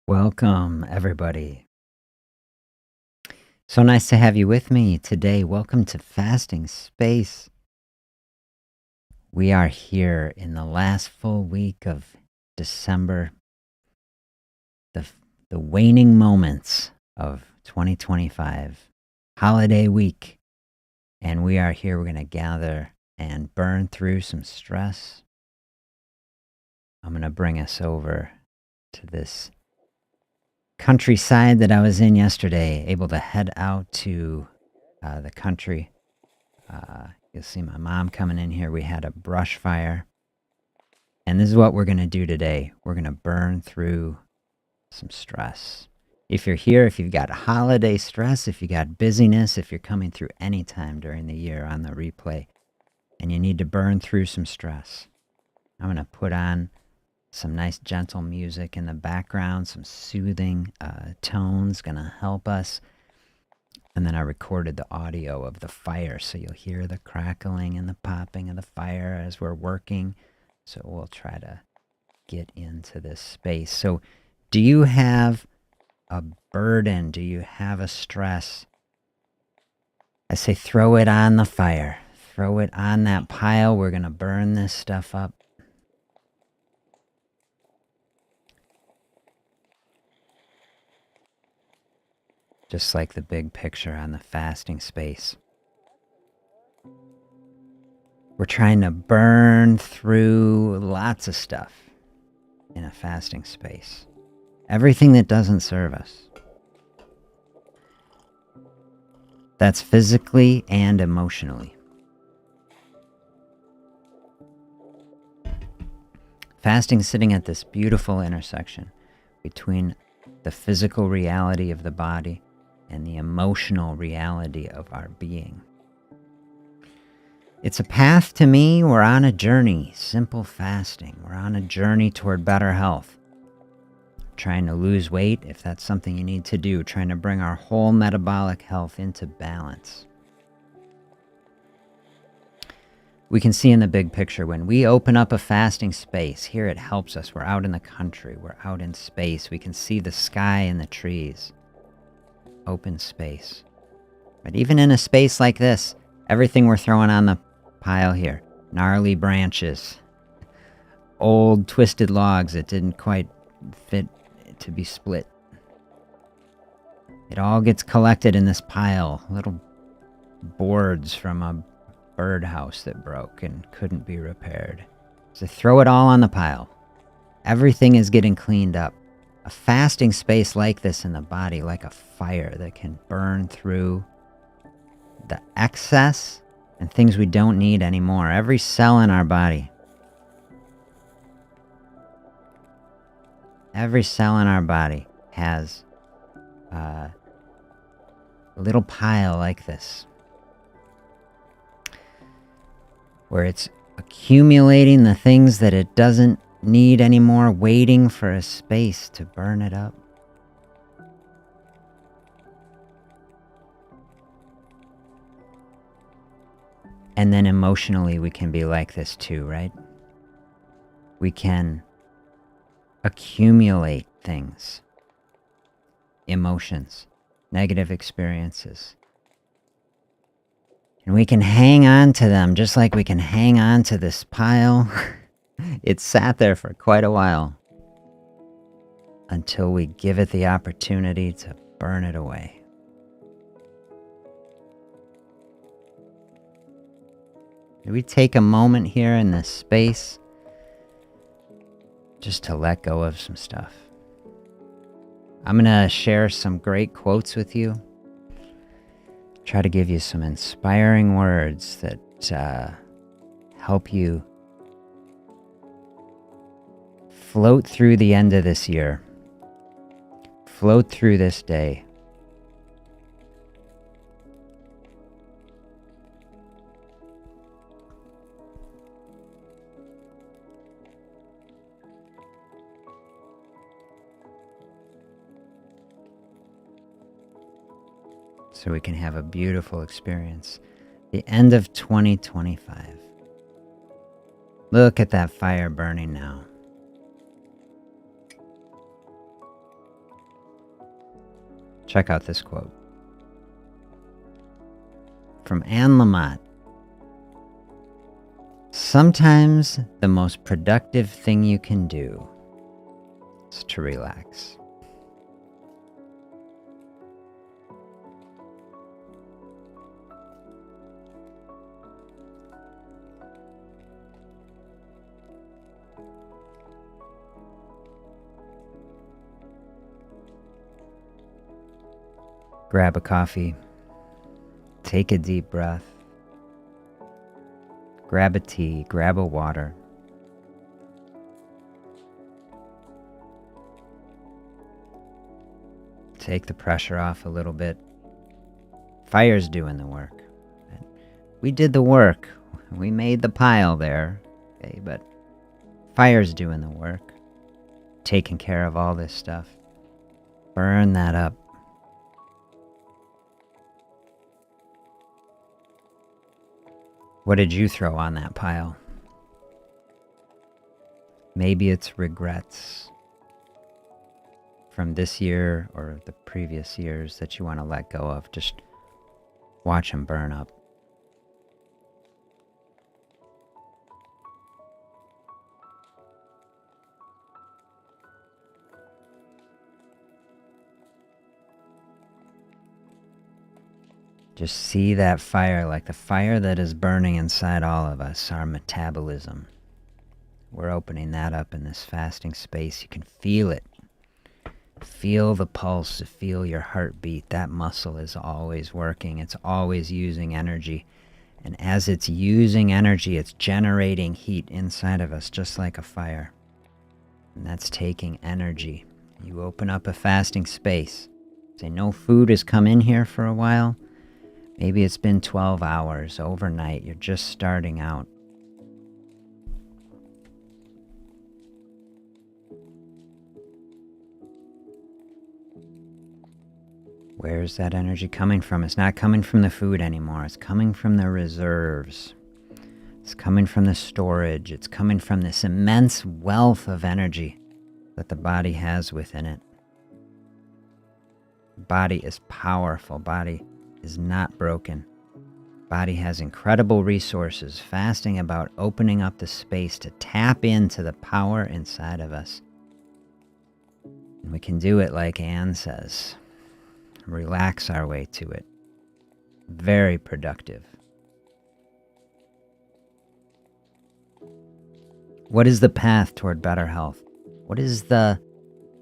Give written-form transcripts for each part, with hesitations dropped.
Welcome, everybody. So nice to have you with me today. Welcome to Fasting Space. We are here in the last full week of December, the, the waning moments of 2025, holiday week. And we are here. We're going to gather and burn through some stress. I'm going to bring us over to this countryside that I was in yesterday, able to head out to the country. You'll see my mom coming in here. We had a brush fire. And this is what we're going to do today. We're going to burn through some stress. If you're here, if you've got holiday stress, if you got busyness, if you're coming through any time during the year on the replay, and you need to burn through some stress, I'm going to put on some nice gentle music in the background, some soothing tones going to help us. And then I recorded the audio of the fire, so you'll hear the crackling and the popping of the fire as we're working. So we'll try to get into this space. So do you have a burden? Do you have a stress? I say throw it on the fire. Throw it on that pile. We're going to burn this stuff up. Just like the big picture on the fasting space. We're trying to burn through lots of stuff in a fasting space. Everything that doesn't serve us. That's physically and emotionally. Fasting is sitting at this beautiful intersection between the physical reality of the body and the emotional reality of our being. It's a path to me. We're on a journey. Simple fasting. We're on a journey toward better health. Trying to lose weight, if that's something you need to do. Trying to bring our whole metabolic health into balance. We can see in the big picture when we open up a fasting space, here it helps us. We're out in the country. We're out in space. We can see the sky and the trees. Open space. But even in a space like this, everything we're throwing on the pile here, gnarly branches, old twisted logs that didn't quite fit to be split. It all gets collected in this pile, little boards from a birdhouse that broke and couldn't be repaired. So throw it all on the pile. Everything is getting cleaned up. A fasting space like this in the body, like a fire that can burn through the excess and things we don't need anymore. Every cell in our body. Every cell in our body has a little pile like this, where it's accumulating the things that it doesn't need anymore, waiting for a space to burn it up. And then emotionally, we can be like this too, right? We can accumulate things, emotions, negative experiences. And we can hang on to them just like we can hang on to this pile. It sat there for quite a while until we give it the opportunity to burn it away. We take a moment here in this space just to let go of some stuff. I'm going to share some great quotes with you. Try to give you some inspiring words that help you float through the end of this year. Float through this day. So we can have a beautiful experience. The end of 2025. Look at that fire burning now. Check out this quote from Anne Lamott. Sometimes the most productive thing you can do is to relax. Grab a coffee, take a deep breath, grab a tea, grab a water. Take the pressure off a little bit. Fire's doing the work. We did the work. We made the pile there, okay, but fire's doing the work. Taking care of all this stuff. Burn that up. What did you throw on that pile? Maybe it's regrets from this year or the previous years that you want to let go of. Just watch them burn up. Just see that fire, like the fire that is burning inside all of us, our metabolism. We're opening that up in this fasting space. You can feel it. Feel the pulse, feel your heartbeat. That muscle is always working. It's always using energy. And as it's using energy, it's generating heat inside of us, just like a fire. And that's taking energy. You open up a fasting space. Say, no food has come in here for a while. Maybe it's been 12 hours overnight. You're just starting out. Where's that energy coming from? It's not coming from the food anymore. It's coming from the reserves. It's coming from the storage. It's coming from this immense wealth of energy that the body has within it. Body is powerful. Body is not broken. Body has incredible resources. Fasting about opening up the space to tap into the power inside of us. And we can do it like Anne says. Relax our way to it. Very productive. What is the path toward better health? What is the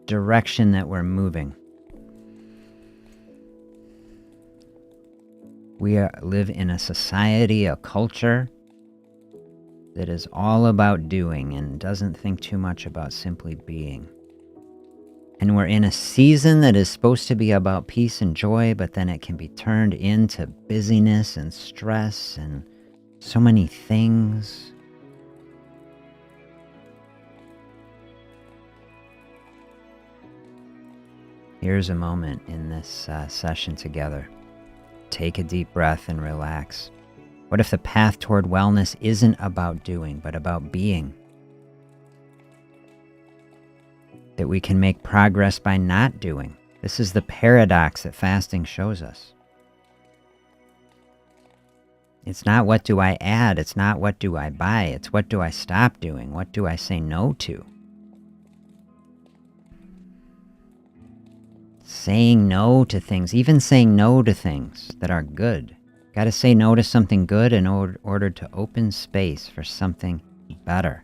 direction that we're moving? We live in a society, a culture that is all about doing and doesn't think too much about simply being. And we're in a season that is supposed to be about peace and joy, but then it can be turned into busyness and stress and so many things. Here's a moment in this session together. Take a deep breath and relax. What if the path toward wellness isn't about doing, but about being? That we can make progress by not doing. This is the paradox that fasting shows us. It's not what do I add, it's not what do I buy, it's what do I stop doing, what do I say no to. Saying no to things, even saying no to things that are good. Got to say no to something good in order to open space for something better.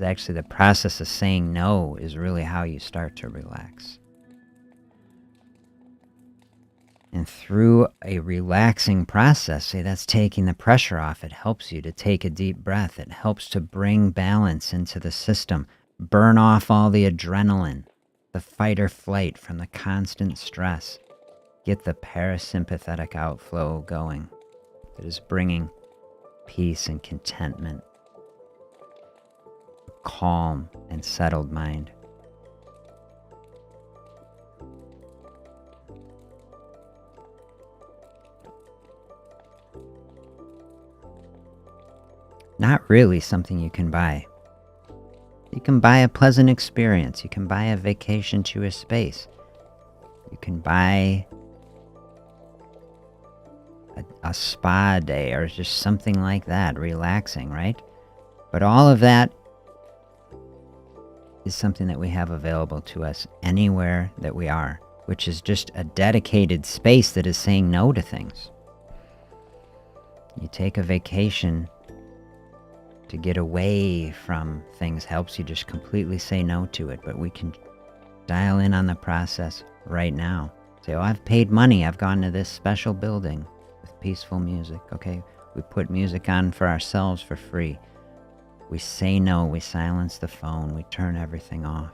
Actually, the process of saying no is really how you start to relax. And through a relaxing process, say that's taking the pressure off. It helps you to take a deep breath. It helps to bring balance into the system. Burn off all the adrenaline, the fight or flight from the constant stress. Get the parasympathetic outflow going. That is bringing peace and contentment, calm and settled mind. Not really something you can buy. You can buy a pleasant experience. You can buy a vacation to a space. You can buy a spa day or just something like that, relaxing, right? But all of that is something that we have available to us anywhere that we are, which is just a dedicated space that is saying no to things. You take a vacation to get away from things, helps you just completely say no to it, but we can dial in on the process right now. Say, oh, I've paid money, I've gone to this special building with peaceful music. Okay, we put music on for ourselves for free. We say no, we silence the phone, we turn everything off.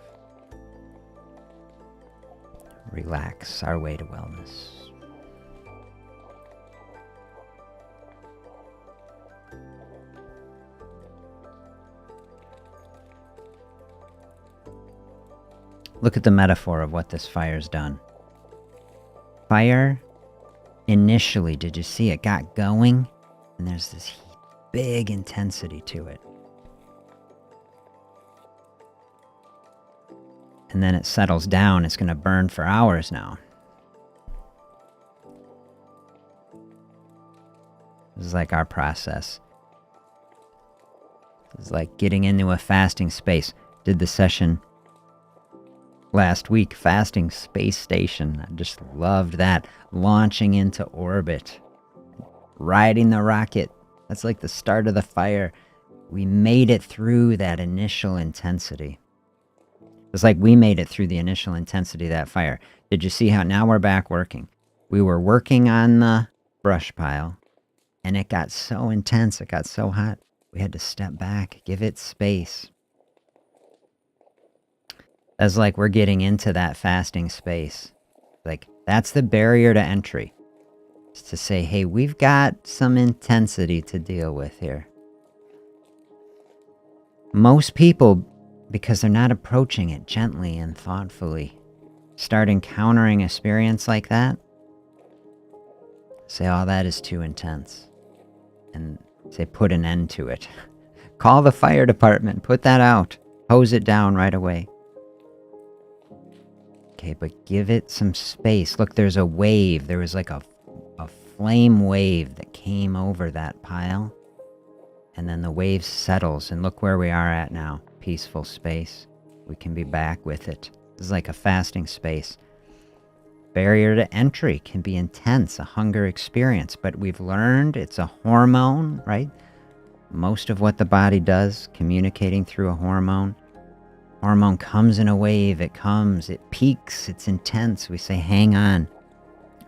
Relax, our way to wellness. Look at the metaphor of what this fire's done. Fire, initially, did you see it got going? And there's this big intensity to it. And then it settles down. It's going to burn for hours now. This is like our process. This is like getting into a fasting space. Did the session last week, fasting space station. I just loved that. Launching into orbit. Riding the rocket. That's like the start of the fire. We made it through that initial intensity. It's like we made it through the initial intensity of that fire. Did you see how now we're back working? We were working on the brush pile, and it got so intense, it got so hot, we had to step back, give it space. That's like we're getting into that fasting space. Like, that's the barrier to entry. It's to say, hey, we've got some intensity to deal with here. Most people, because they're not approaching it gently and thoughtfully, start encountering experience like that, say, oh, that is too intense. And say, put an end to it. Call the fire department, put that out, hose it down right away. Okay, but give it some space. Look, there's a wave. There was like a flame wave that came over that pile. And then the wave settles, and look where we are at now. Peaceful space. We can be back with it. This is like a fasting space. Barrier to entry can be intense, a hunger experience, but we've learned it's a hormone, right? Most of what the body does, communicating through a hormone. Hormone comes in a wave, it comes, it peaks, it's intense. We say, hang on.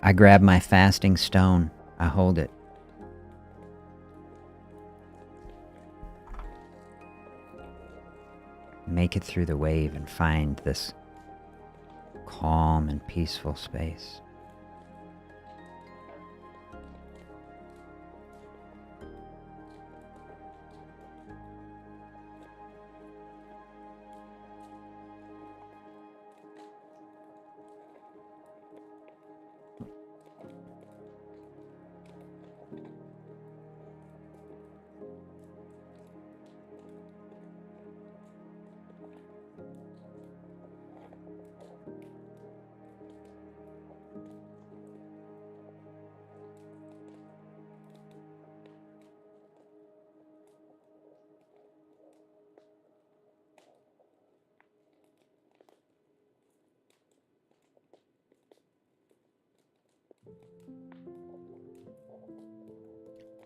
I grab my fasting stone, I hold it. Make it through the wave and find this calm and peaceful space.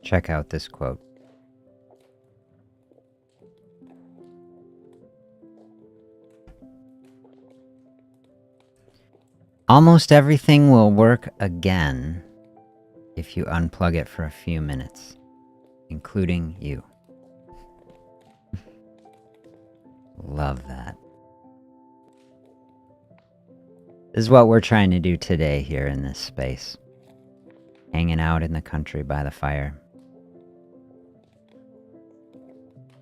Check out this quote. Almost everything will work again if you unplug it for a few minutes, including you. Love that. This is what we're trying to do today here in this space. Hanging out in the country by the fire.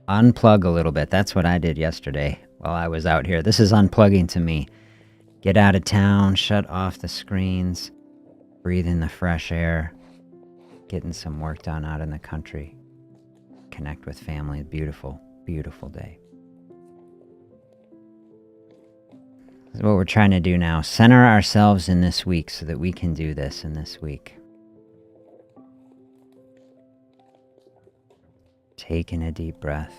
Unplug a little bit. That's what I did yesterday while I was out here. This is unplugging to me. Get out of town, shut off the screens, breathe in the fresh air, getting some work done out in the country, connect with family. Beautiful, beautiful day. This is what we're trying to do now. Center ourselves in this week so that we can do this in this week. Taking a deep breath.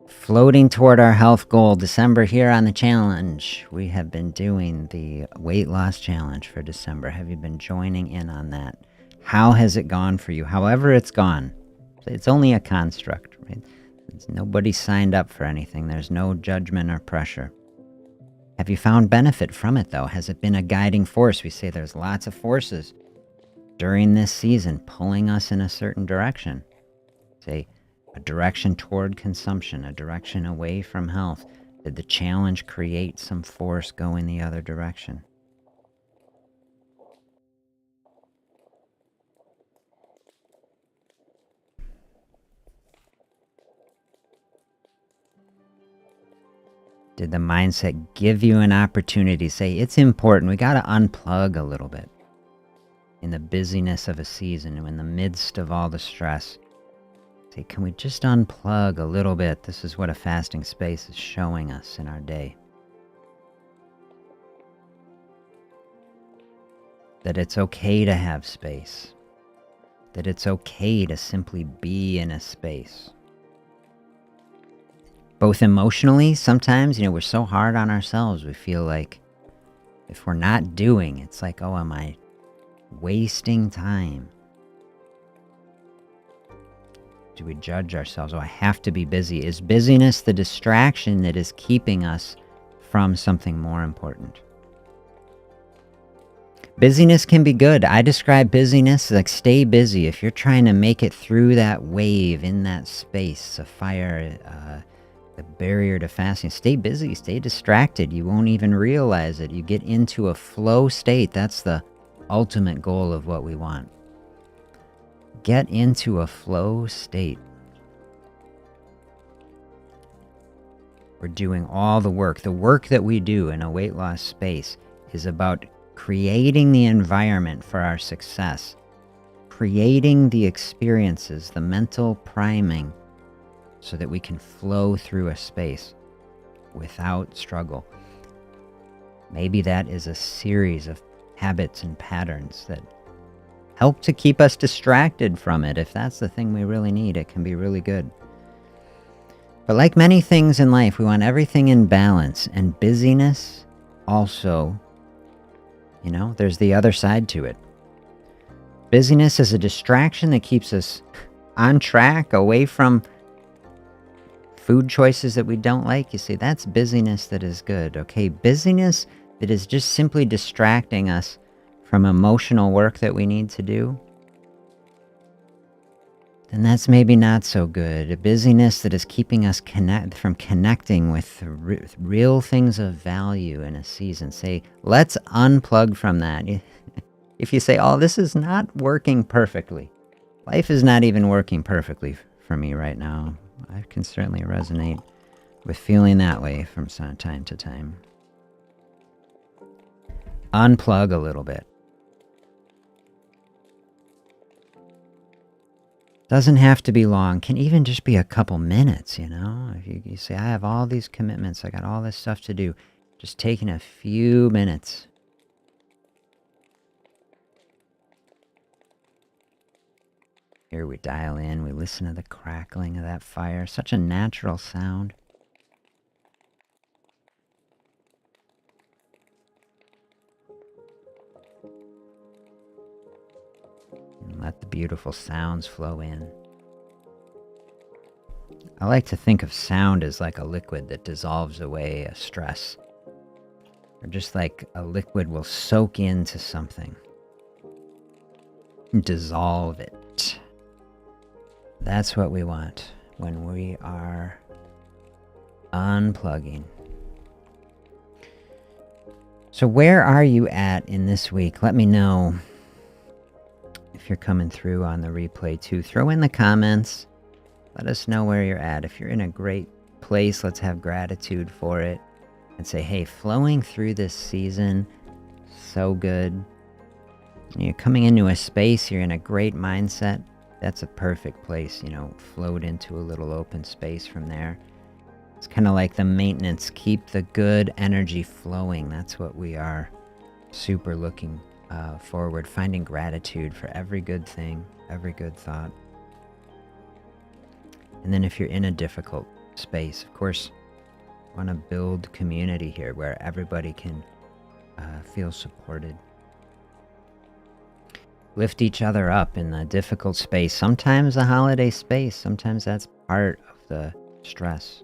Floating toward our health goal. December here on the challenge. We have been doing the weight loss challenge for December. Have you been joining in on that? How has it gone for you? However it's gone. It's only a construct, right? Nobody signed up for anything. There's no judgment or pressure. Have you found benefit from it, though? Has it been a guiding force? We say there's lots of forces during this season pulling us in a certain direction. Say, a direction toward consumption, a direction away from health. Did the challenge create some force going the other direction? Did the mindset give you an opportunity to say, it's important, we got to unplug a little bit in the busyness of a season, in the midst of all the stress? Say, can we just unplug a little bit? This is what a fasting space is showing us in our day. That it's okay to have space. That it's okay to simply be in a space. Both emotionally, sometimes, we're so hard on ourselves. We feel like if we're not doing, it's like, oh, am I wasting time? Do we judge ourselves? Oh, I have to be busy. Is busyness the distraction that is keeping us from something more important? Busyness can be good. I describe busyness like stay busy. If you're trying to make it through that wave in that space, a fire, the barrier to fasting, stay busy, stay distracted. You won't even realize it. You get into a flow state. That's the ultimate goal of what we want. Get into a flow state. We're doing all the work. The work that we do in a weight loss space is about creating the environment for our success, creating the experiences, the mental priming, so that we can flow through a space without struggle. Maybe that is a series of habits and patterns that help to keep us distracted from it. If that's the thing we really need, it can be really good. But like many things in life, we want everything in balance, and busyness also, there's the other side to it. Busyness is a distraction that keeps us on track, away from food choices that we don't like. You see, that's busyness that is good, okay? Busyness that is just simply distracting us from emotional work that we need to do, then that's maybe not so good. A busyness that is keeping us from connecting with real things of value in a season. Say, let's unplug from that. If you say, oh, this is not working perfectly. Life is not even working perfectly for me right now. I can certainly resonate with feeling that way from time to time. Unplug a little bit. Doesn't have to be long. Can even just be a couple minutes, If you say, I have all these commitments, I got all this stuff to do. Just taking a few minutes. Here we dial in, we listen to the crackling of that fire. Such a natural sound. And let the beautiful sounds flow in. I like to think of sound as like a liquid that dissolves away a stress. Or just like a liquid will soak into something. Dissolve it. That's what we want when we are unplugging. So where are you at in this week? Let me know if you're coming through on the replay too. Throw in the comments. Let us know where you're at. If you're in a great place, let's have gratitude for it. And say, hey, flowing through this season, so good. You're coming into a space, you're in a great mindset. That's a perfect place, float into a little open space from there. It's kind of like the maintenance. Keep the good energy flowing. That's what we are super looking forward. Finding gratitude for every good thing, every good thought. And then if you're in a difficult space, of course, want to build community here where everybody can feel supported. Lift each other up in the difficult space. Sometimes a holiday space, sometimes that's part of the stress,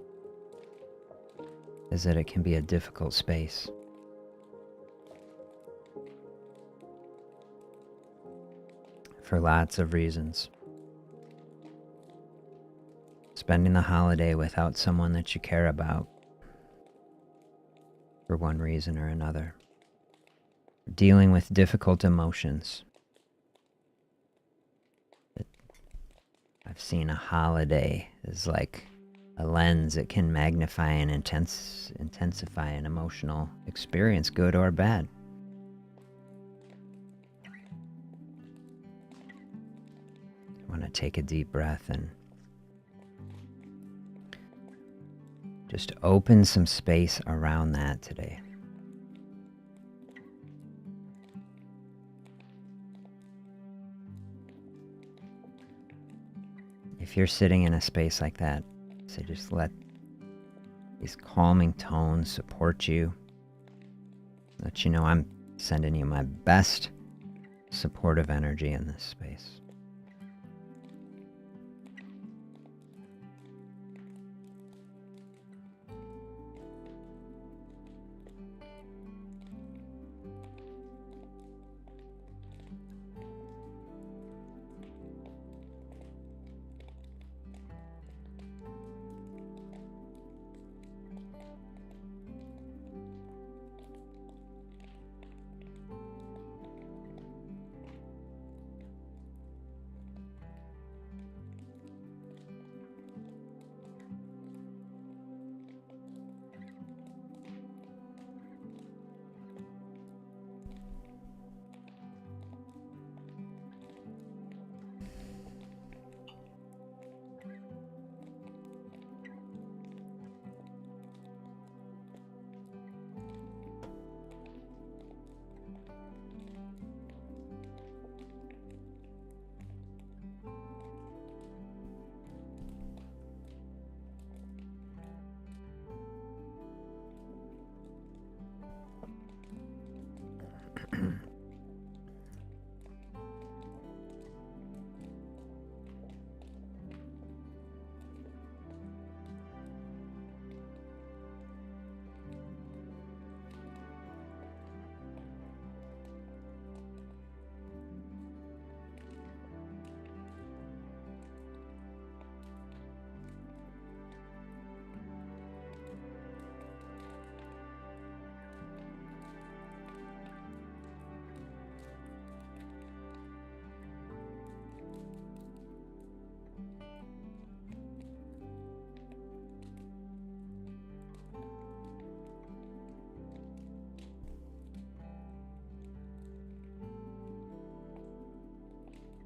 is that it can be a difficult space. For lots of reasons. Spending the holiday without someone that you care about for one reason or another. Dealing with difficult emotions. I've seen a holiday as like a lens. It can magnify and intensify an emotional experience, good or bad. I want to take a deep breath and just open some space around that today. If you're sitting in a space like that, so just let these calming tones support you. Let you know I'm sending you my best supportive energy in this space.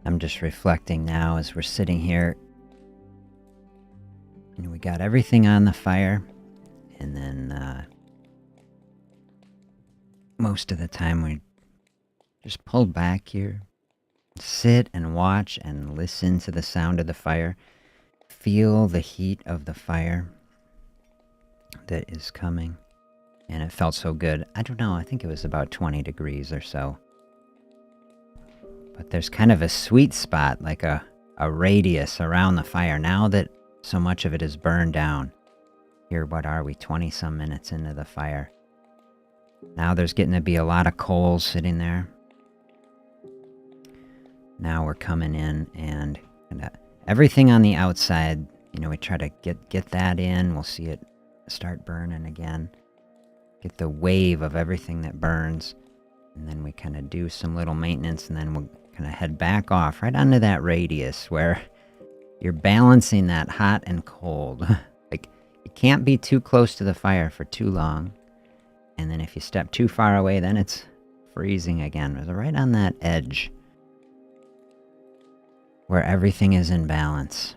I'm just reflecting now as we're sitting here. And we got everything on the fire. And then most of the time we just pull back here. Sit and watch and listen to the sound of the fire. Feel the heat of the fire that is coming. And it felt so good. I don't know, I think it was about 20 degrees or so. But there's kind of a sweet spot, like a radius around the fire. Now that so much of it is burned down. Here, what are we, 20 some minutes into the fire. Now there's getting to be a lot of coals sitting there. Now we're coming in and everything on the outside, you know, we try to get that in. We'll see it start burning again. Get the wave of everything that burns. And then we kind of do some little maintenance, and then we'll kind of head back off right onto that radius where you're balancing that hot and cold. Like, you can't be too close to the fire for too long. And then if you step too far away, then it's freezing again. It's right on that edge where everything is in balance.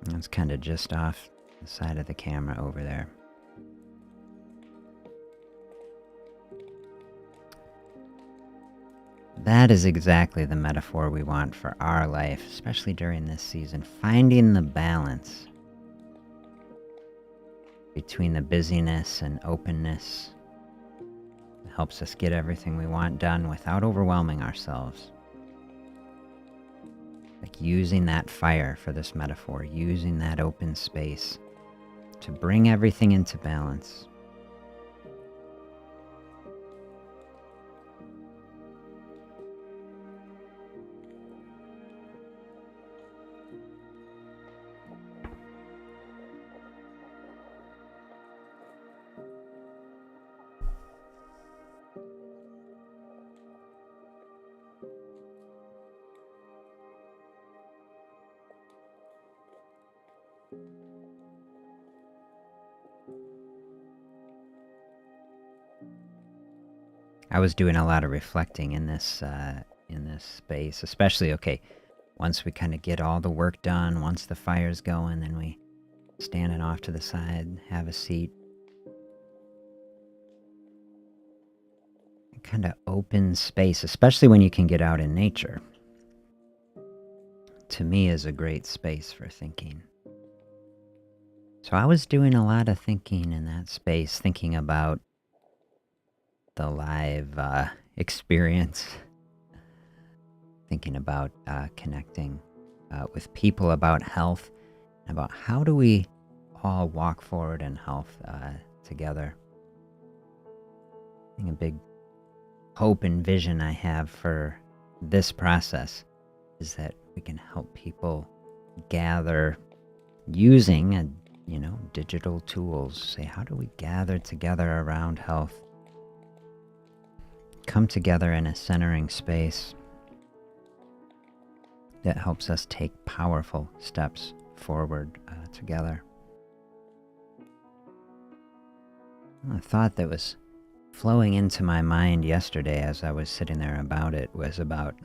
And it's kind of just off the side of the camera over there. That is exactly the metaphor we want for our life, especially during this season. Finding the balance between the busyness and openness. It helps us get everything we want done without overwhelming ourselves. Like using that fire for this metaphor, using that open space to bring everything into balance. I was doing a lot of reflecting in this space, especially, once we kind of get all the work done, once the fire's going, then we standing off to the side, have a seat. Kind of open space, especially when you can get out in nature, to me is a great space for thinking. So I was doing a lot of thinking in that space, thinking about the live experience, thinking about connecting with people about health, and about how do we all walk forward in health together. I think a big hope and vision I have for this process is that we can help people gather using digital tools. Say, how do we gather together around health? Come together in a centering space that helps us take powerful steps forward together. A thought that was flowing into my mind yesterday as I was sitting there about it was about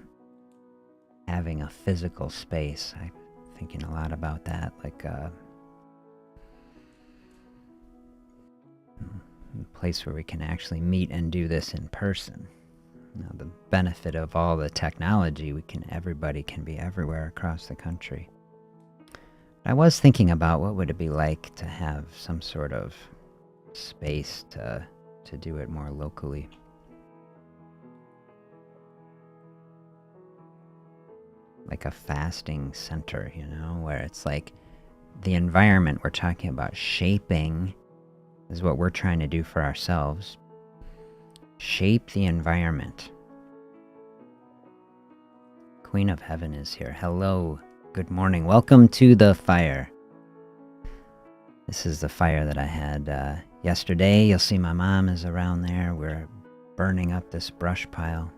having a physical space. I'm thinking a lot about that, like a place where we can actually meet and do this in person. Now, the benefit of all the technology, everybody can be everywhere across the country. I was thinking about what would it be like to have some sort of space to do it more locally. Like a fasting center, where it's like the environment we're talking about shaping is what we're trying to do for ourselves. Shape the environment. Queen of Heaven is here. Hello. Good morning. Welcome to the fire. This is the fire that I had yesterday. You'll see my mom is around there. We're burning up this brush pile.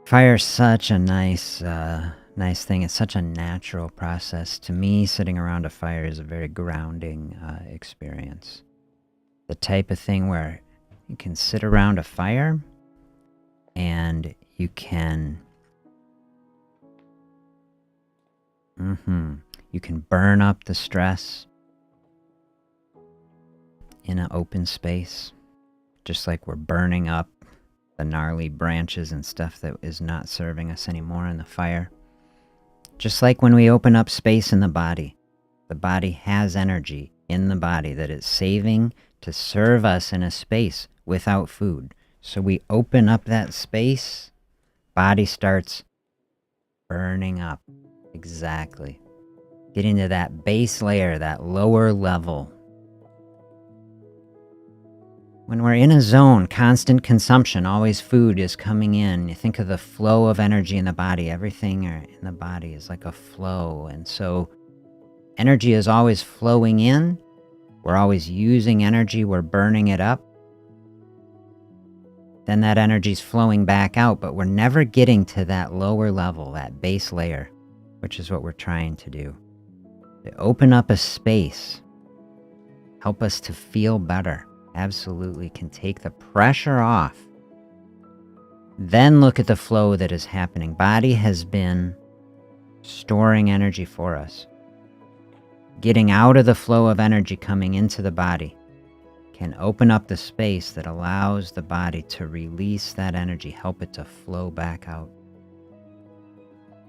Fire's such a nice thing. It's such a natural process. To me, sitting around a fire is a very grounding experience. The type of thing where you can sit around a fire and you can burn up the stress in an open space, just like we're burning up the gnarly branches and stuff that is not serving us anymore in the fire. Just like when we open up space in the body has energy in the body that it's saving to serve us in a space without food. So we open up that space, body starts burning up. Exactly. Getting to that base layer, that lower level. When we're in a zone, constant consumption, always food is coming in. You think of the flow of energy in the body. Everything in the body is like a flow. And so energy is always flowing in. We're always using energy. We're burning it up. Then that energy's flowing back out, but we're never getting to that lower level, that base layer, which is what we're trying to do. To open up a space, help us to feel better. Absolutely can take the pressure off. Then look at the flow that is happening. Body has been storing energy for us. Getting out of the flow of energy coming into the body can open up the space that allows the body to release that energy, help it to flow back out.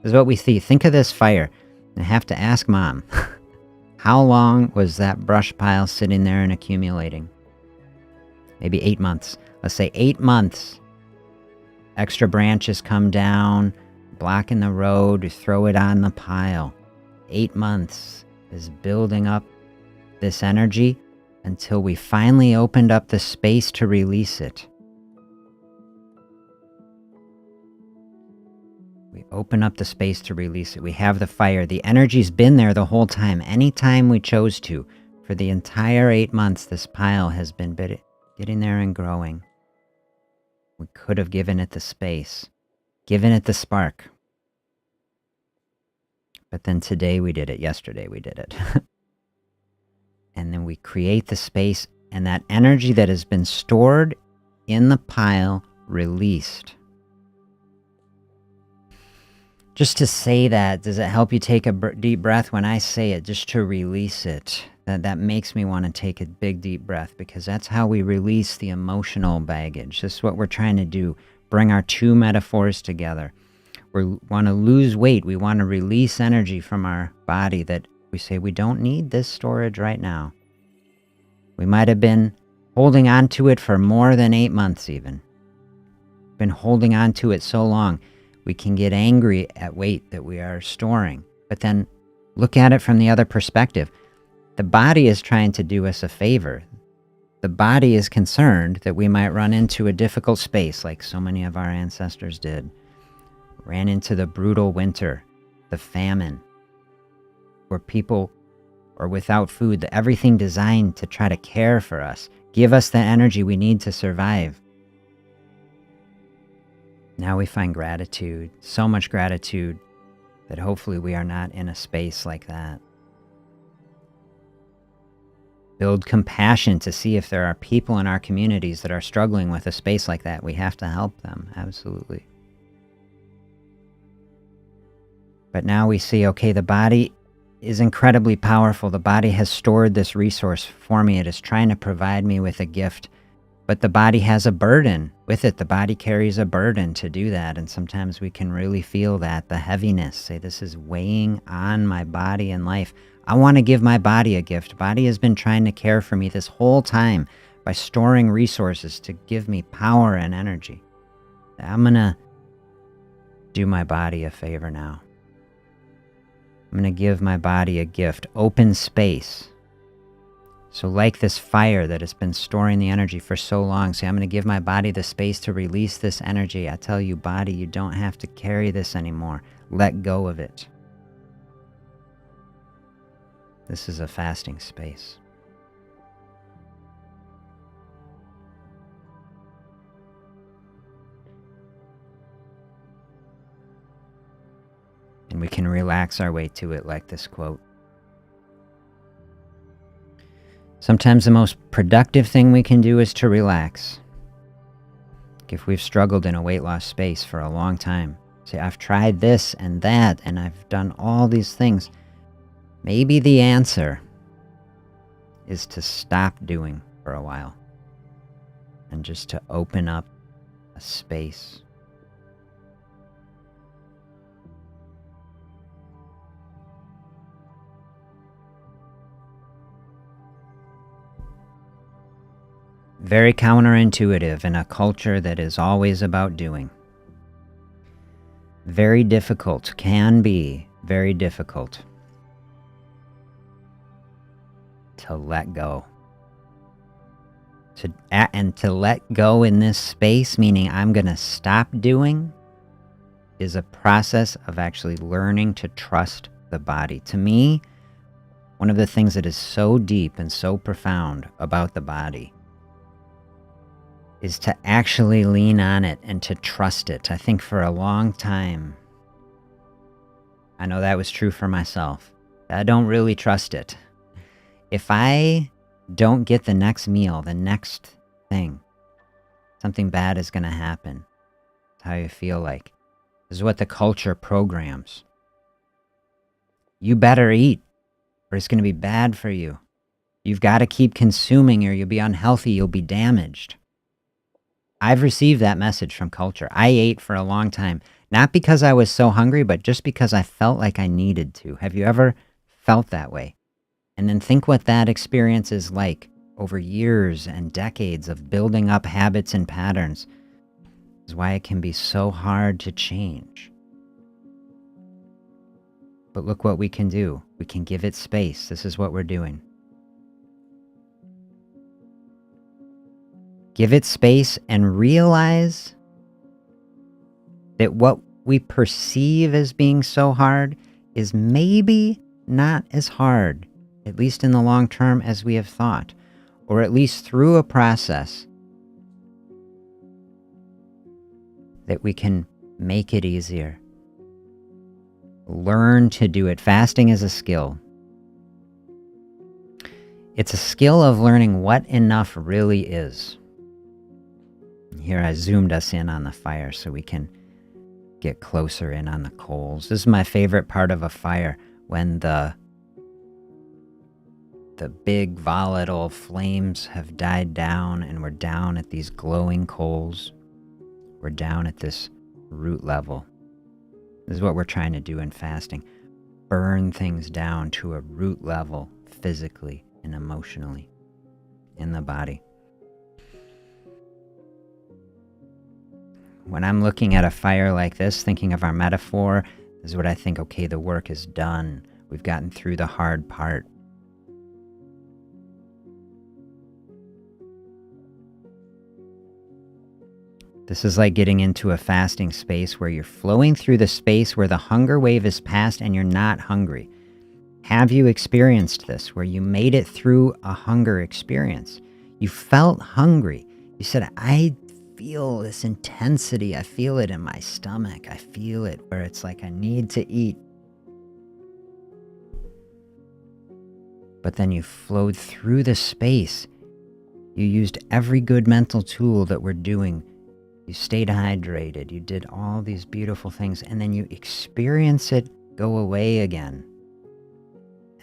This is what we see. Think of this fire. I have to ask Mom, how long was that brush pile sitting there and accumulating? Maybe 8 months. Let's say 8 months. Extra branches come down, blocking the road, you throw it on the pile. 8 months is building up this energy until we finally opened up the space to release it. We open up the space to release it. We have the fire. The energy's been there the whole time, anytime we chose to. For the entire 8 months, this pile has been getting there and growing. We could have given it the space, given it the spark. But then today we did it. Yesterday we did it. And then we create the space, and that energy that has been stored in the pile released. Just to say that, does it help you take a deep breath when I say it, just to release it? That makes me want to take a big deep breath, because that's how we release the emotional baggage. This is what we're trying to do. Bring our two metaphors together. We want to lose weight. We want to release energy from our body that we say we don't need this storage right now. We might have been holding on to it for more than 8 months even. Been holding on to it so long. We can get angry at weight that we are storing. But then look at it from the other perspective. The body is trying to do us a favor. The body is concerned that we might run into a difficult space like so many of our ancestors did. Ran into the brutal winter, the famine, where people are without food, everything designed to try to care for us, give us the energy we need to survive. Now we find gratitude, so much gratitude, that hopefully we are not in a space like that. Build compassion to see if there are people in our communities that are struggling with a space like that. We have to help them, absolutely. But now we see, okay, the body is incredibly powerful. The body has stored this resource for me. It is trying to provide me with a gift. But the body has a burden with it. The body carries a burden to do that. And sometimes we can really feel that, the heaviness. Say, this is weighing on my body and life. I want to give my body a gift. Body has been trying to care for me this whole time by storing resources to give me power and energy. I'm going to do my body a favor now. I'm going to give my body a gift, open space. So like this fire that has been storing the energy for so long, say, I'm going to give my body the space to release this energy. I tell you, body, you don't have to carry this anymore. Let go of it. This is a fasting space. And we can relax our way to it like this quote. Sometimes the most productive thing we can do is to relax. If we've struggled in a weight loss space for a long time, say, I've tried this and that, and I've done all these things. Maybe the answer is to stop doing for a while and just to open up a space. Very counterintuitive in a culture that is always about doing. Very difficult, can be very difficult to let go. And to let go in this space, meaning I'm going to stop doing, is a process of actually learning to trust the body. To me, one of the things that is so deep and so profound about the body is to actually lean on it and to trust it. I think for a long time, I know that was true for myself. I don't really trust it. If I don't get the next meal, the next thing, something bad is going to happen. That's how you feel like. This is what the culture programs. You better eat or it's going to be bad for you. You've got to keep consuming or you'll be unhealthy, you'll be damaged. I've received that message from culture. I ate for a long time, not because I was so hungry, but just because I felt like I needed to. Have you ever felt that way? And then think what that experience is like over years and decades of building up habits and patterns. Is why it can be so hard to change. But look what we can do. We can give it space. This is what we're doing. Give it space and realize that what we perceive as being so hard is maybe not as hard, at least in the long term, as we have thought, or at least through a process that we can make it easier. Learn to do it. Fasting is a skill. It's a skill of learning what enough really is. Here I zoomed us in on the fire so we can get closer in on the coals. This is my favorite part of a fire, when the big volatile flames have died down and we're down at these glowing coals. We're down at this root level. This is what we're trying to do in fasting. Burn things down to a root level physically and emotionally in the body. When I'm looking at a fire like this, thinking of our metaphor, this is what I think, okay, the work is done. We've gotten through the hard part. This is like getting into a fasting space where you're flowing through the space where the hunger wave is past and you're not hungry. Have you experienced this, where you made it through a hunger experience? You felt hungry. You said, I feel this intensity. I feel it in my stomach. I feel it where it's like I need to eat. But then you flowed through the space. You used every good mental tool that we're doing. You stayed hydrated. You did all these beautiful things. And then you experience it go away again.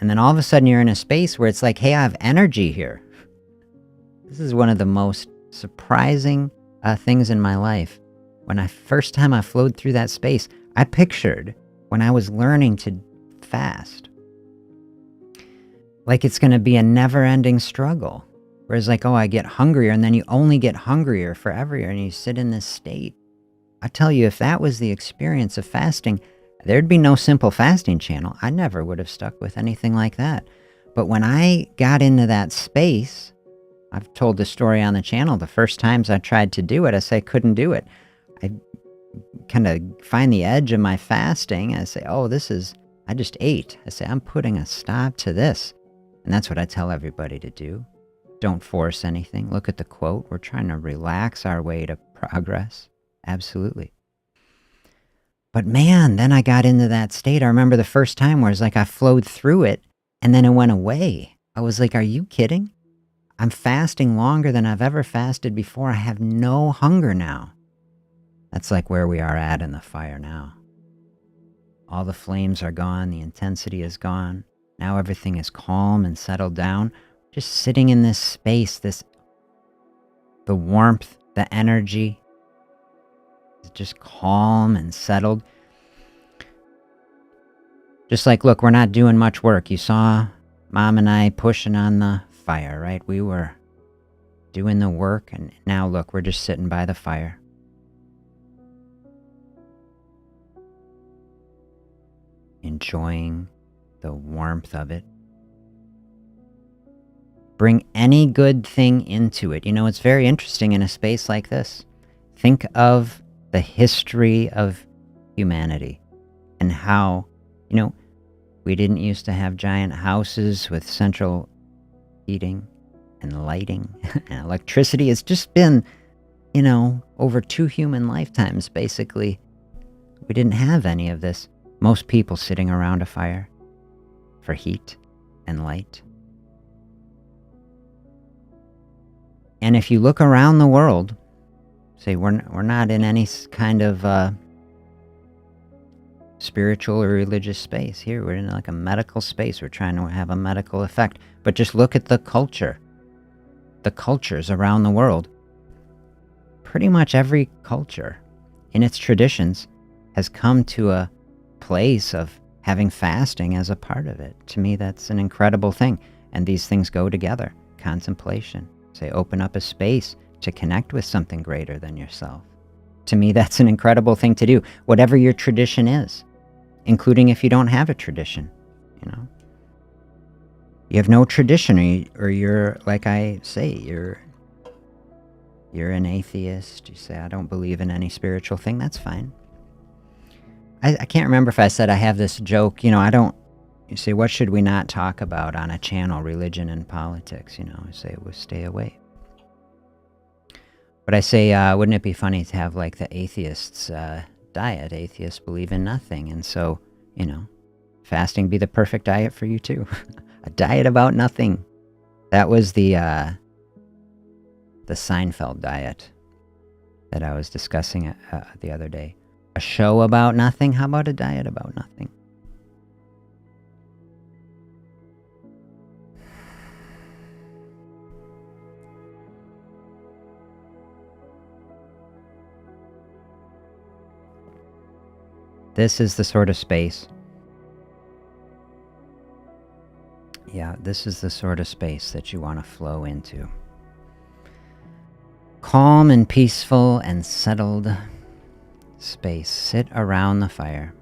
And then all of a sudden you're in a space where it's like, hey, I have energy here. This is one of the most surprising things in my life. When first time I flowed through that space, I pictured when I was learning to fast, like it's going to be a never-ending struggle. Whereas like, oh, I get hungrier, and then you only get hungrier forever, and you sit in this state. I tell you, if that was the experience of fasting, there'd be no simple fasting channel. I never would have stuck with anything like that. But when I got into that space, I've told the story on the channel, the first times I tried to do it, I say I couldn't do it. I kind of find the edge of my fasting. I say, oh, I just ate. I say, I'm putting a stop to this. And that's what I tell everybody to do. Don't force anything. Look at the quote. We're trying to relax our way to progress. Absolutely. But man, then I got into that state. I remember the first time where it's like I flowed through it and then it went away. I was like, are you kidding? I'm fasting longer than I've ever fasted before. I have no hunger now. That's like where we are at in the fire now. All the flames are gone. The intensity is gone. Now everything is calm and settled down. Just sitting in this space, the warmth, the energy, is just calm and settled. Just like, look, we're not doing much work. You saw Mom and I pushing on the fire, right? We were doing the work, and now look, we're just sitting by the fire. Enjoying the warmth of it. Bring any good thing into it. You know, it's very interesting in a space like this. Think of the history of humanity and how, you know, we didn't used to have giant houses with central heating and lighting and electricity. It's just been, you know, over 2 human lifetimes, basically. We didn't have any of this. Most people sitting around a fire for heat and light. And if you look around the world, say we're not in any kind of spiritual or religious space. Here, we're in like a medical space. We're trying to have a medical effect. But just look at the culture. The cultures around the world. Pretty much every culture in its traditions has come to a place of having fasting as a part of it. To me, that's an incredible thing. And these things go together. Contemplation. Say, open up a space to connect with something greater than yourself. To me, that's an incredible thing to do. Whatever your tradition is, including if you don't have a tradition, you know. You have no tradition, or you're, like I say, you're an atheist. You say, I don't believe in any spiritual thing. That's fine. I can't remember if I said I have this joke, you know, you say, what should we not talk about on a channel, religion and politics, you know? I say, well, stay away. But I say, wouldn't it be funny to have like the atheists' diet? Atheists believe in nothing. And so, you know, fasting be the perfect diet for you too. A diet about nothing. That was the Seinfeld diet that I was discussing the other day. A show about nothing? How about a diet about nothing? This is the sort of space. Yeah, this is the sort of space that you want to flow into. Calm and peaceful and settled space. Sit around the fire.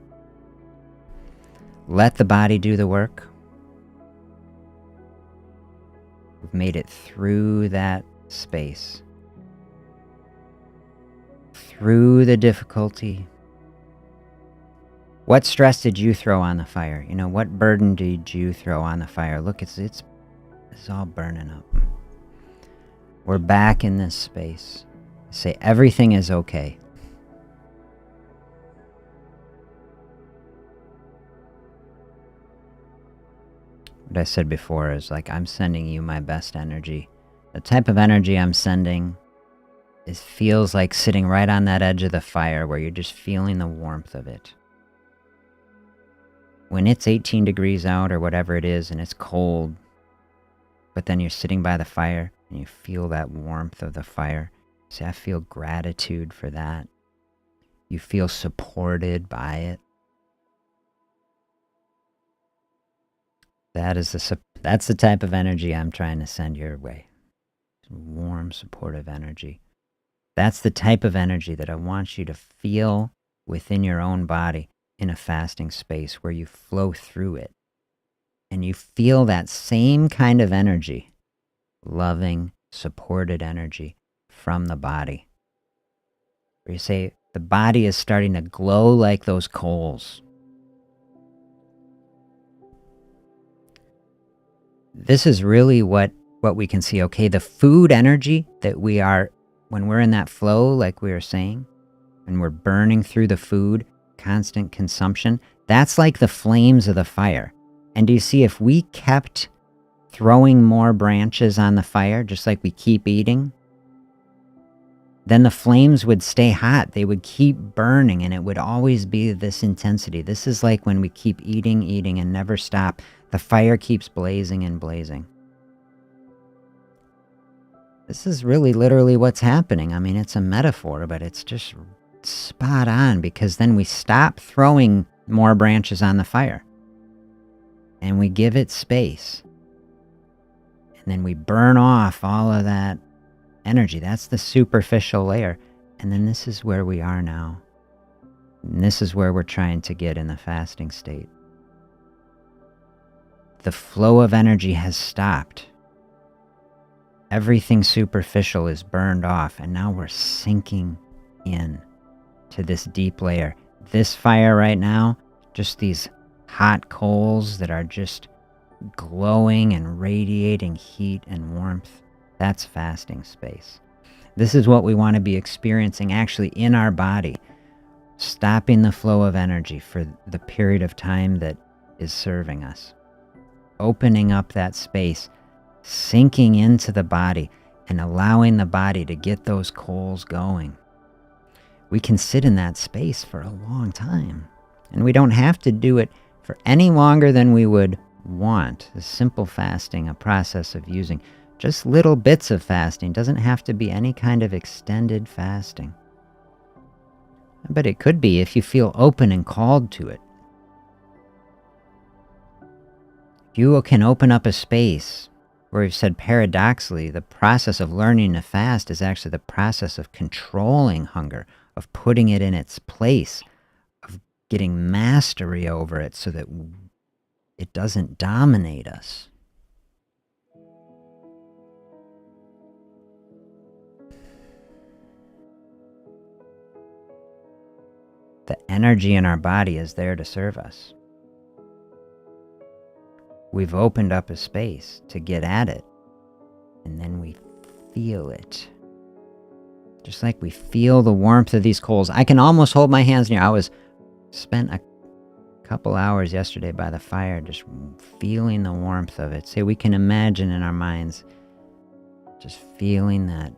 Let the body do the work. We've made it through that space. Through the difficulty. What stress did you throw on the fire? You know, what burden did you throw on the fire? Look, it's all burning up. We're back in this space. Say everything is okay. What I said before is like, I'm sending you my best energy. The type of energy I'm sending feels like sitting right on that edge of the fire where you're just feeling the warmth of it. When it's 18 degrees out or whatever it is and it's cold, but then you're sitting by the fire and you feel that warmth of the fire. See, I feel gratitude for that. You feel supported by it. That's the type of energy I'm trying to send your way. Warm, supportive energy. That's the type of energy that I want you to feel within your own body in a fasting space where you flow through it. And you feel that same kind of energy, loving, supported energy from the body. Where you say, the body is starting to glow like those coals. This is really what we can see. Okay, the food energy that we are, when we're in that flow, like we were saying, and we're burning through the food, constant consumption, that's like the flames of the fire. And do you see, if we kept throwing more branches on the fire, just like we keep eating, then the flames would stay hot. They would keep burning, and it would always be this intensity. This is like when we keep eating and never stop. The fire keeps blazing and blazing. This is really literally what's happening. I mean, it's a metaphor, but it's just spot on, because then we stop throwing more branches on the fire and we give it space, and then we burn off all of that energy. That's the superficial layer. And then this is where we are now, and this is where we're trying to get in the fasting state. The flow of energy has stopped. Everything superficial is burned off, and now we're sinking in to this deep layer. This fire right now, just these hot coals that are just glowing and radiating heat and warmth, that's fasting space. This is what we want to be experiencing actually in our body, stopping the flow of energy for the period of time that is serving us. Opening up that space, sinking into the body, and allowing the body to get those coals going. We can sit in that space for a long time. And we don't have to do it for any longer than we would want. The simple fasting, a process of using just little bits of fasting, doesn't have to be any kind of extended fasting. But it could be if you feel open and called to it. You can open up a space where we've said paradoxically, the process of learning to fast is actually the process of controlling hunger, of putting it in its place, of getting mastery over it so that it doesn't dominate us. The energy in our body is there to serve us. We've opened up a space to get at it, and then we feel it. Just like we feel the warmth of these coals. I can almost hold my hands near. I spent a couple hours yesterday by the fire just feeling the warmth of it. So we can imagine in our minds just feeling that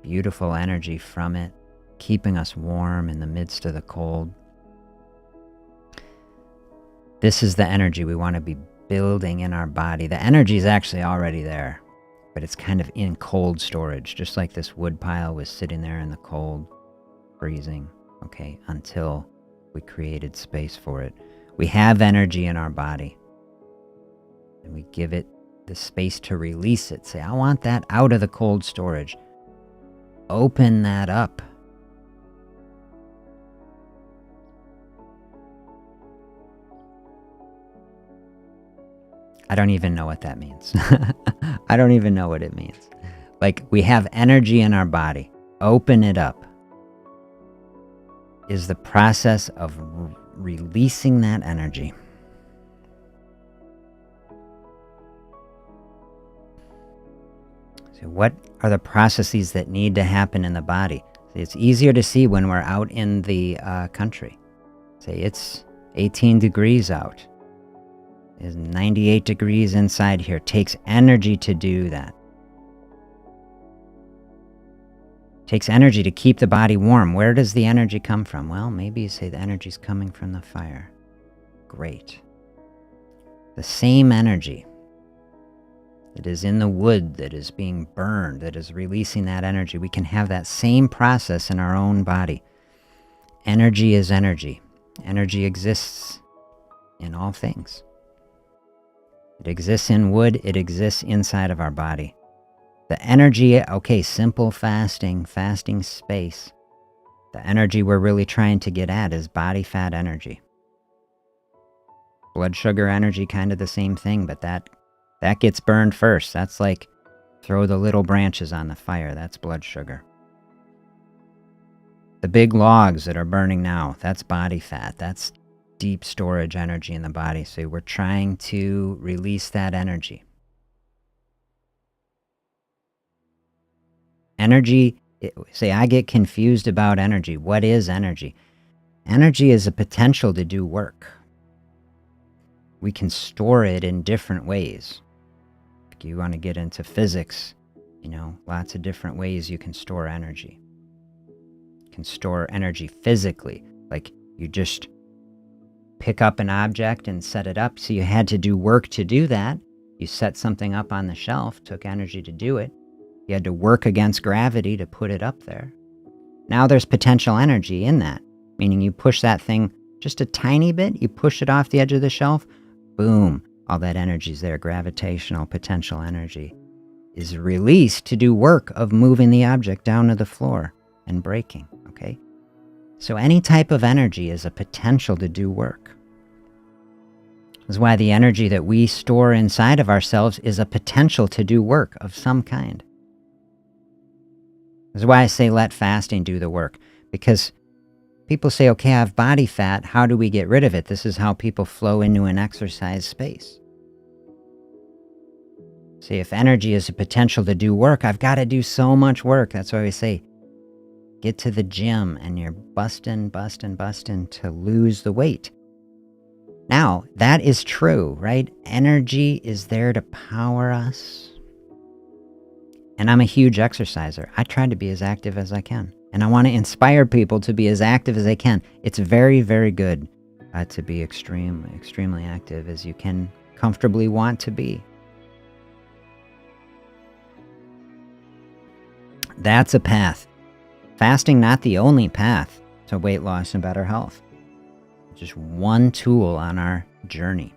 beautiful energy from it, keeping us warm in the midst of the cold. This is the energy we want to be building in our body. The energy is actually already there, but it's kind of in cold storage, just like this wood pile was sitting there in the cold, freezing, okay, until we created space for it. We have energy in our body, and we give it the space to release it. Say, I want that out of the cold storage. Open that up. I don't even know what that means. I don't even know what it means. Like, we have energy in our body. Open it up is the process of releasing that energy. So what are the processes that need to happen in the body? It's easier to see when we're out in the country. Say it's 18 degrees out. Is 98 degrees inside here. Takes energy to do that. Takes energy to keep the body warm. Where does the energy come from? Well, maybe you say the energy's coming from the fire. Great. The same energy that is in the wood that is being burned, that is releasing that energy, we can have that same process in our own body. Energy is energy. Energy exists in all things. It exists in wood, it exists inside of our body. The energy, okay, simple fasting space. The energy we're really trying to get at is body fat energy. Blood sugar energy, kind of the same thing, but that gets burned first. That's like throw the little branches on the fire. That's blood sugar. The big logs that are burning now, that's body fat. That's deep storage energy in the body. So we're trying to release that energy. Energy, say I get confused about energy. What is energy? Energy is a potential to do work. We can store it in different ways. If you want to get into physics, lots of different ways you can store energy. You can store energy physically, like you just pick up an object and set it up. So you had to do work to do that. You set something up on the shelf, took energy to do it. You had to work against gravity to put it up there. Now there's potential energy in that, meaning you push that thing just a tiny bit, you push it off the edge of the shelf, boom, all that energy's there. Gravitational potential energy is released to do work of moving the object down to the floor and breaking, okay? So any type of energy is a potential to do work. That's why the energy that we store inside of ourselves is a potential to do work of some kind. That's why I say let fasting do the work. Because people say, okay, I have body fat. How do we get rid of it? This is how people flow into an exercise space. See, if energy is a potential to do work, I've got to do so much work. That's why we say, get to the gym and you're busting to lose the weight. Now, that is true, right? Energy is there to power us. And I'm a huge exerciser. I try to be as active as I can. And I want to inspire people to be as active as they can. It's very, very good to be extremely active as you can comfortably want to be. That's a path. Fasting, not the only path to weight loss and better health. Just one tool on our journey.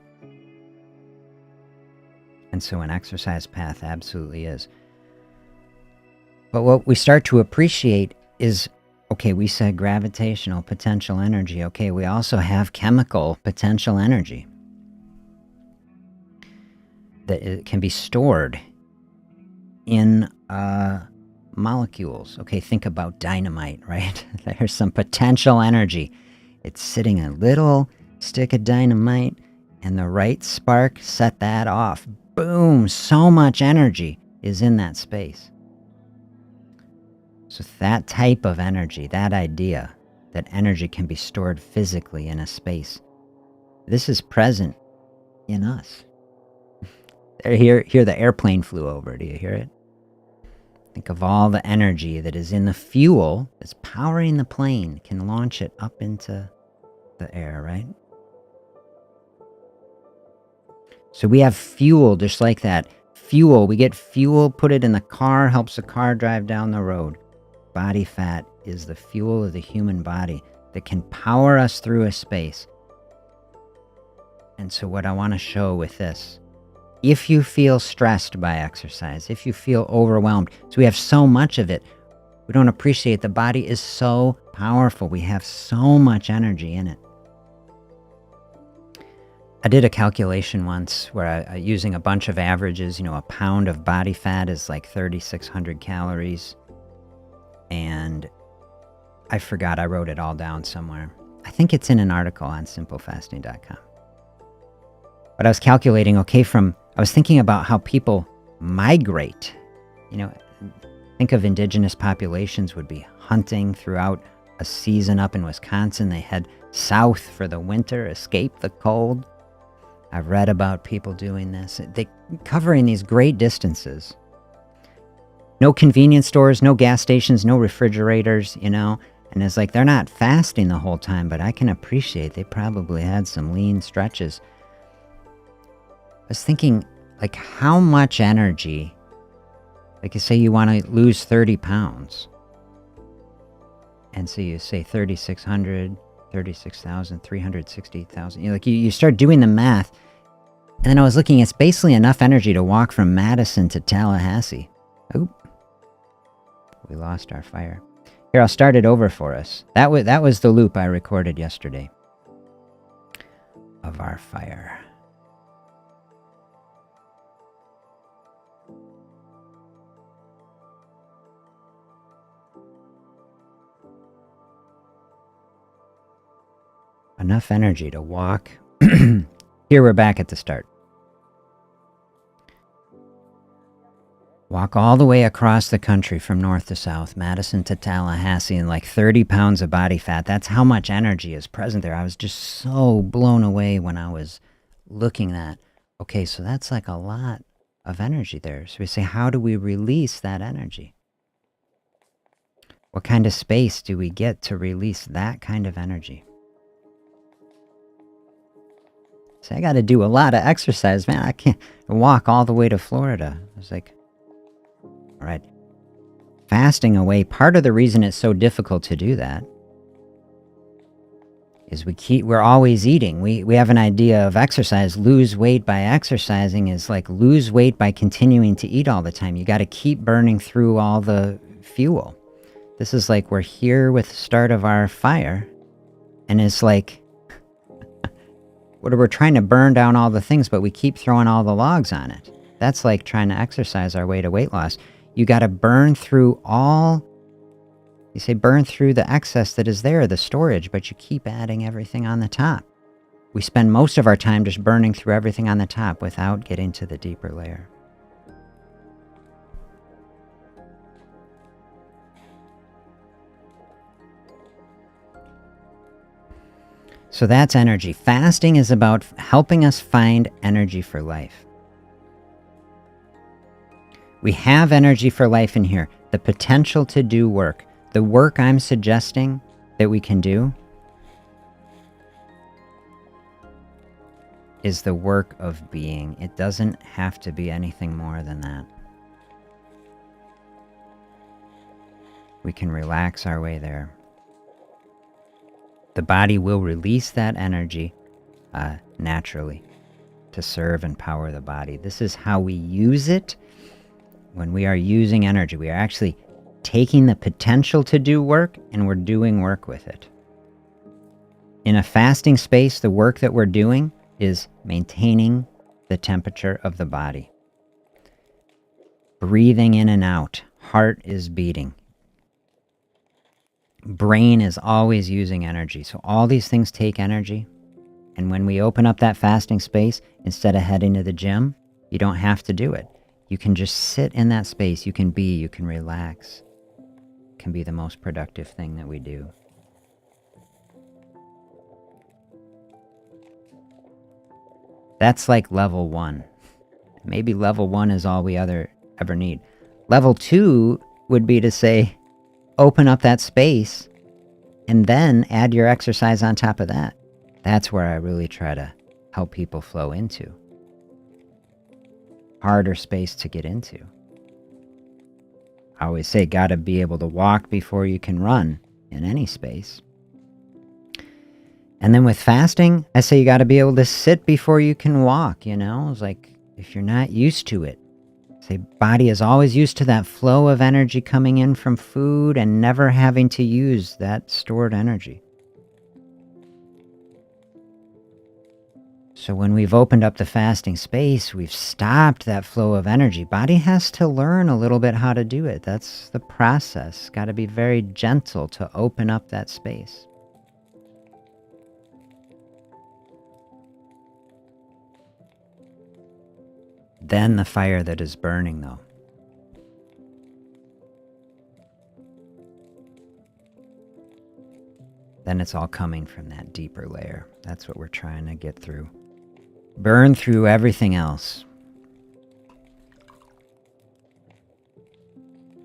And so an exercise path absolutely is. But what we start to appreciate is, okay, we said gravitational potential energy. Okay, we also have chemical potential energy that it can be stored in molecules. Okay, think about dynamite, right? There's some potential energy. It's sitting a little stick of dynamite, and the right spark set that off. Boom! So much energy is in that space. So that type of energy, that idea that energy can be stored physically in a space, this is present in us. Here the airplane flew over. Do you hear it? Think of all the energy that is in the fuel that's powering the plane, can launch it up into the air, right? So we have fuel just like that. Fuel, we get fuel, put it in the car, helps the car drive down the road. Body fat is the fuel of the human body that can power us through a space. And so what I want to show with this, if you feel stressed by exercise, if you feel overwhelmed, so we have so much of it, we don't appreciate the body is so powerful. We have so much energy in it. I did a calculation once where using a bunch of averages, a pound of body fat is like 3,600 calories. And I forgot, I wrote it all down somewhere. I think it's in an article on simplefasting.com. But I was calculating, I was thinking about how people migrate. Think of indigenous populations would be hunting throughout a season up in Wisconsin. They head south for the winter, escape the cold. I've read about people doing this. They covering these great distances. No convenience stores, no gas stations, no refrigerators, and it's like they're not fasting the whole time, but I can appreciate they probably had some lean stretches. I was thinking, like, how much energy, like you say you want to lose 30 pounds, and so you say 3,600, 36,000, 360,000, you start doing the math, and then I was looking, it's basically enough energy to walk from Madison to Tallahassee. Oop. We lost our fire. Here, I'll start it over for us. That was the loop I recorded yesterday of our fire. Enough energy to walk. Here we're back at the start. Walk all the way across the country from north to south, Madison to Tallahassee, and like 30 pounds of body fat. That's how much energy is present there. I was just so blown away when I was looking at, okay, so that's like a lot of energy there. So we say, how do we release that energy? What kind of space do we get to release that kind of energy? So I got to do a lot of exercise, man. I can't walk all the way to Florida. I was like, all right, fasting away. Part of the reason it's so difficult to do that is we're always eating. We have an idea of exercise. Lose weight by exercising is like lose weight by continuing to eat all the time. You got to keep burning through all the fuel. This is like we're here with the start of our fire, and it's like we're trying to burn down all the things, but we keep throwing all the logs on it. That's like trying to exercise our way to weight loss. You got to burn through burn through the excess that is there, the storage, but you keep adding everything on the top. We spend most of our time just burning through everything on the top without getting to the deeper layer. So that's energy. Fasting is about helping us find energy for life. We have energy for life in here. The potential to do work. The work I'm suggesting that we can do is the work of being. It doesn't have to be anything more than that. We can relax our way there. The body will release that energy naturally to serve and power the body. This is how we use it. When we are using energy, we are actually taking the potential to do work and we're doing work with it. In a fasting space, the work that we're doing is maintaining the temperature of the body. Breathing in and out. Heart is beating. Brain is always using energy. So all these things take energy. And when we open up that fasting space, instead of heading to the gym, you don't have to do it. You can just sit in that space. You can relax. It can be the most productive thing that we do. That's like level 1. Maybe level 1 is all we ever need. Level 2 would be to say, open up that space and then add your exercise on top of that. That's where I really try to help people flow into. Harder space to get into. I always say, gotta be able to walk before you can run in any space. And then with fasting, I say you gotta be able to sit before you can walk, you know? It's like, if you're not used to it, say body is always used to that flow of energy coming in from food and never having to use that stored energy. So when we've opened up the fasting space, we've stopped that flow of energy. Body has to learn a little bit how to do it. That's the process. Got to be very gentle to open up that space. Then the fire that is burning, though. Then it's all coming from that deeper layer. That's what we're trying to get through. Burn through everything else.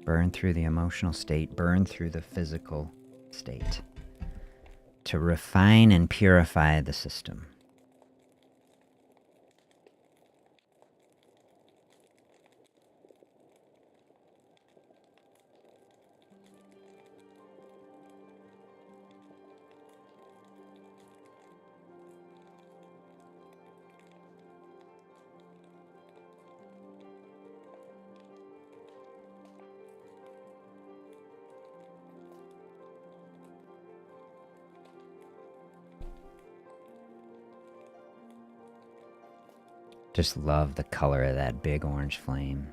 Burn through the emotional state. Burn through the physical state. To refine and purify the system. Just love the color of that big orange flame.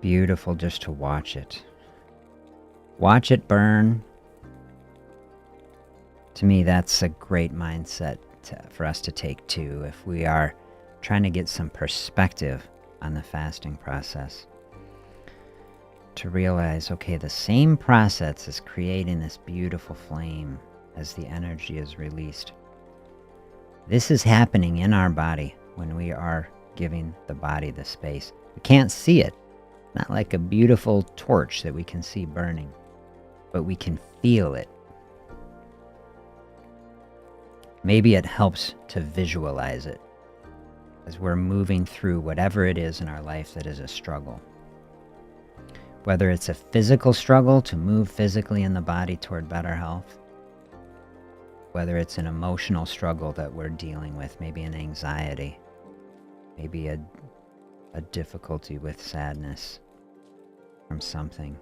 Beautiful just to watch it. Watch it burn. To me, that's a great mindset for us to take too, if we are trying to get some perspective on the fasting process. To realize, okay, the same process is creating this beautiful flame as the energy is released. This is happening in our body when we are giving the body the space. We can't see it. Not like a beautiful torch that we can see burning, but we can feel it. Maybe it helps to visualize it as we're moving through whatever it is in our life that is a struggle. Whether it's a physical struggle to move physically in the body toward better health, whether it's an emotional struggle that we're dealing with, maybe an anxiety, maybe a difficulty with sadness from something.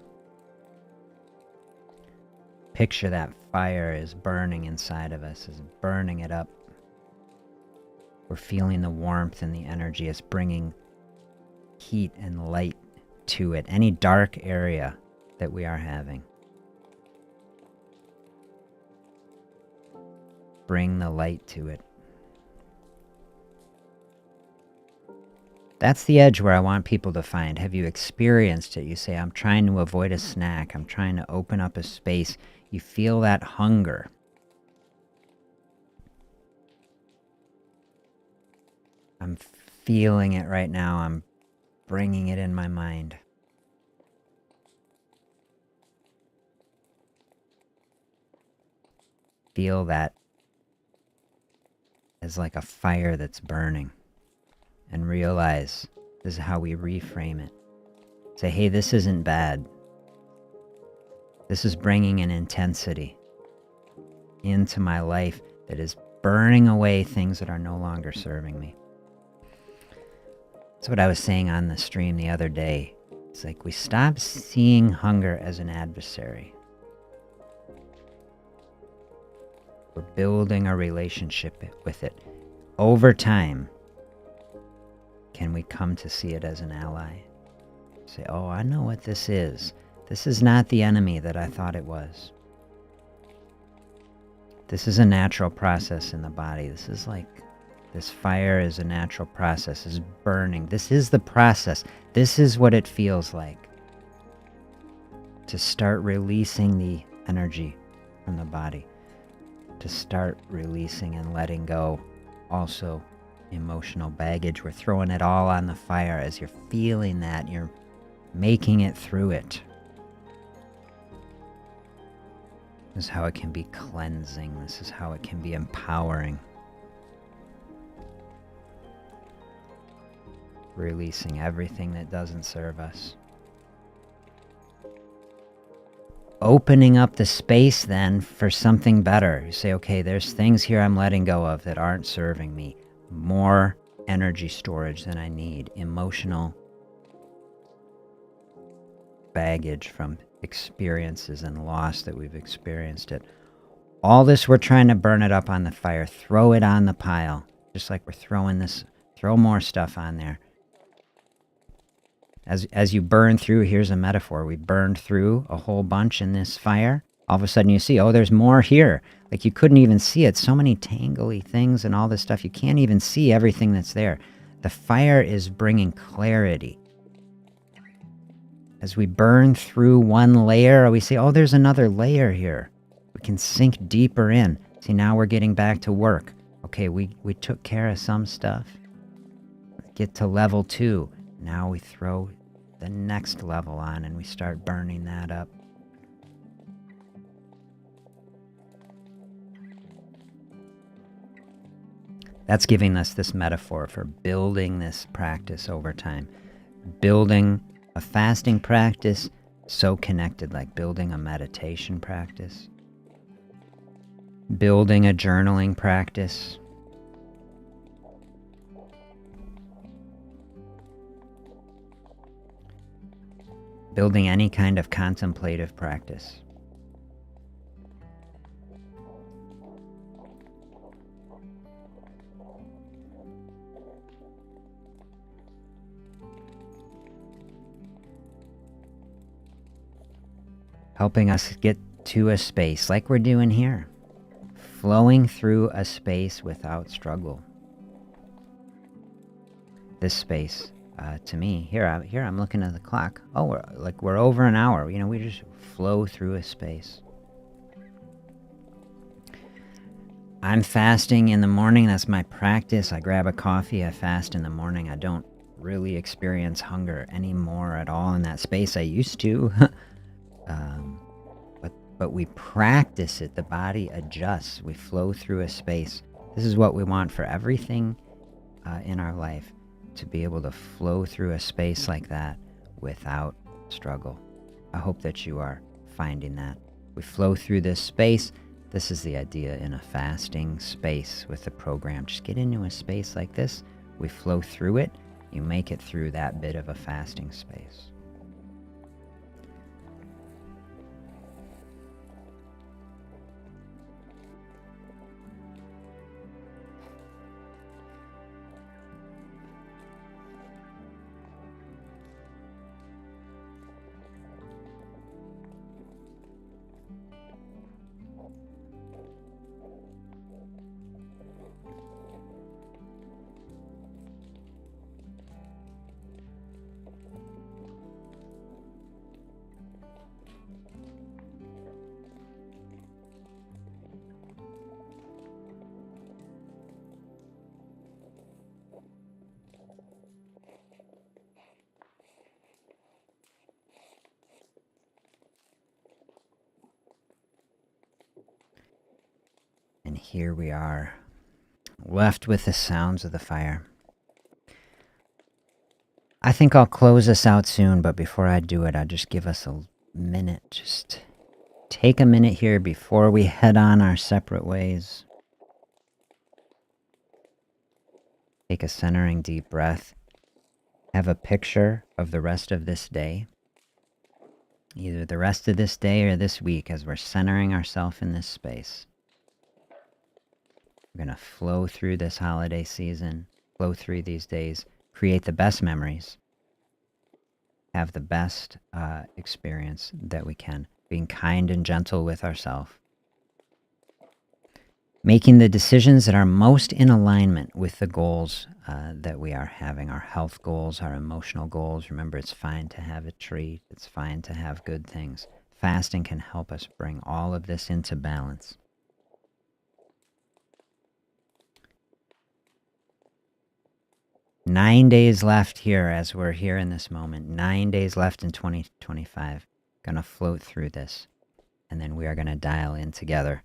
Picture that fire is burning inside of us, is burning it up. We're feeling the warmth and the energy. It's bringing heat and light to it, any dark area that we are having. Bring the light to it. That's the edge where I want people to find. Have you experienced it? You say, I'm trying to avoid a snack. I'm trying to open up a space. You feel that hunger. I'm feeling it right now. I'm bringing it in my mind. Feel that as like a fire that's burning. And realize this is how we reframe it. Say, hey, this isn't bad. This is bringing an intensity into my life that is burning away things that are no longer serving me. That's what I was saying on the stream the other day. It's like we stop seeing hunger as an adversary. We're building a relationship with it. Over time, can we come to see it as an ally? Say, oh, I know what this is. This is not the enemy that I thought it was. This is a natural process in the body. This is like, this fire is a natural process, is burning. This is the process. This is what it feels like to start releasing the energy from the body, to start releasing and letting go. Also, emotional baggage. We're throwing it all on the fire. As you're feeling that, you're making it through it. This is how it can be cleansing. This is how it can be empowering. Releasing everything that doesn't serve us. Opening up the space then for something better. You say, okay, there's things here I'm letting go of that aren't serving me. More energy storage than I need. Emotional baggage from experiences and loss that we've experienced it. All this, we're trying to burn it up on the fire. Throw it on the pile. Just like we're throwing this, throw more stuff on there. As you burn through, here's a metaphor. We burned through a whole bunch in this fire. All of a sudden you see, oh, there's more here. Like you couldn't even see it. So many tangly things and all this stuff. You can't even see everything that's there. The fire is bringing clarity. As we burn through one layer, we say, oh, there's another layer here. We can sink deeper in. See, now we're getting back to work. Okay, we took care of some stuff. Get to level 2. Now we throw the next level on and we start burning that up. That's giving us this metaphor for building this practice over time. Building a fasting practice so connected, like building a meditation practice. Building a journaling practice. Building any kind of contemplative practice. Helping us get to a space like we're doing here. Flowing through a space without struggle. This space, to me, here I'm looking at the clock. Oh, we're over an hour. You know, we just flow through a space. I'm fasting in the morning. That's my practice. I grab a coffee. I fast in the morning. I don't really experience hunger anymore at all in that space. I used to. But we practice it. The body adjusts. We flow through a space. This is what we want for everything in our life, to be able to flow through a space like that without struggle. I hope that you are finding that. We flow through this space. This is the idea in a fasting space with the program. Just get into a space like this. We flow through it. You make it through that bit of a fasting space. here we are, left with the sounds of the fire. I think I'll close this out soon, but before I do it, I'll just give us a minute. Just take a minute here before we head on our separate ways. Take a centering deep breath. Have a picture of the rest of this day. Either the rest of this day or this week as we're centering ourselves in this space. We're going to flow through this holiday season, flow through these days, create the best memories, have the best experience that we can, being kind and gentle with ourselves, making the decisions that are most in alignment with the goals that we are having, our health goals, our emotional goals. Remember, it's fine to have a treat. It's fine to have good things. Fasting can help us bring all of this into balance. Nine days left here as we're here in this moment. 9 days left in 2025. Gonna float through this. And then we are gonna dial in together.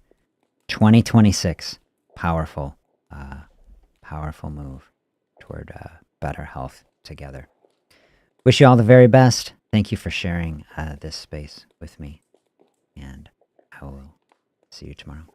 2026. Powerful, powerful move toward better health together. Wish you all the very best. Thank you for sharing this space with me. And I will see you tomorrow.